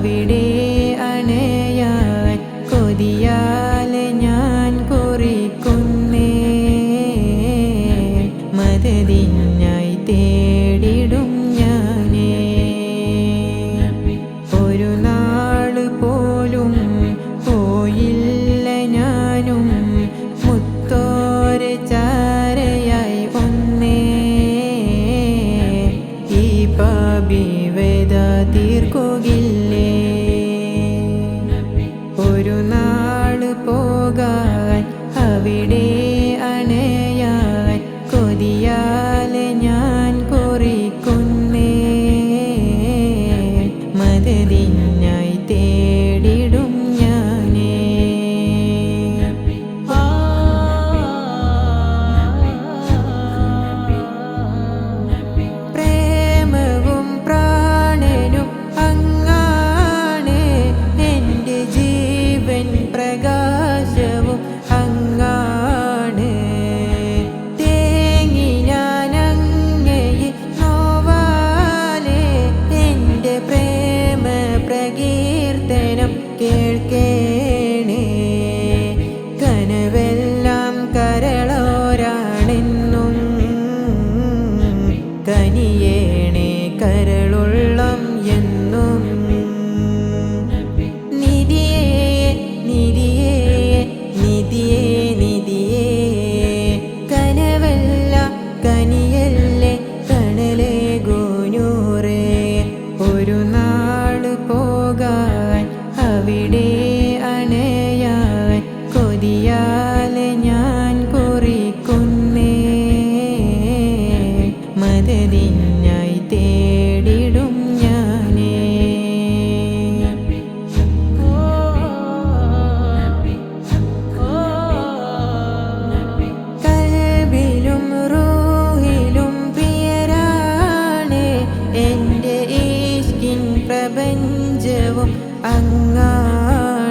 അവിടെ അണയാൻ കൊതിയാലെ ഞാൻ കുറിക്കുന്നേ. മദദിനായി തേടിടും ഞാനേ. ഒരു നാള് പോലും പോയില്ല ഞാനും മുത്തോരെ ചാരയായി ഒന്നേ. ഈ പാപി വേദ തീർക്കുകില്ലേ. ഒരു നാള് പോകാൻ അവിടെ അണയാൻ കൊതിയാലെ ഞാൻ കുറിക്കുന്നേ. മദദിനായി തേടിടും ഞാനേ. പ്രേമവും പ്രാണനും അങ്ങാണ്, എൻ്റെ ജീവൻ പ്രകാശവും അങ്ങാണ്. തേങ്ങി ഞാനങ്ങയെ നോവാലെ എൻ്റെ പ്രേമ പ്രകീർത്തനം കേൾക്കേണേ. കനവെല്ലാം കരളോരാണെന്നും കനിയേണേ കരളുള്ളം എന്നും. നിധിയേ നിധിയേ നിധിയേ നിധിയേ കനവല്ല കനിയല്ലേ കണലേ ഗോനൂറേ. ഒരു നാള് പോകാൻ അവിടെ അണയാൻ കൊതിയാലെ ഞാൻ കുറിക്കുന്നേ. മദദിനായി തേടിടും ഞാനേ. കൽബിലും റൂഹിലും പ്രിയരാണ്, എൻ്റെ ഇഷ്കിൻ പ്രപഞ്ചവും അങ്ങാണ്.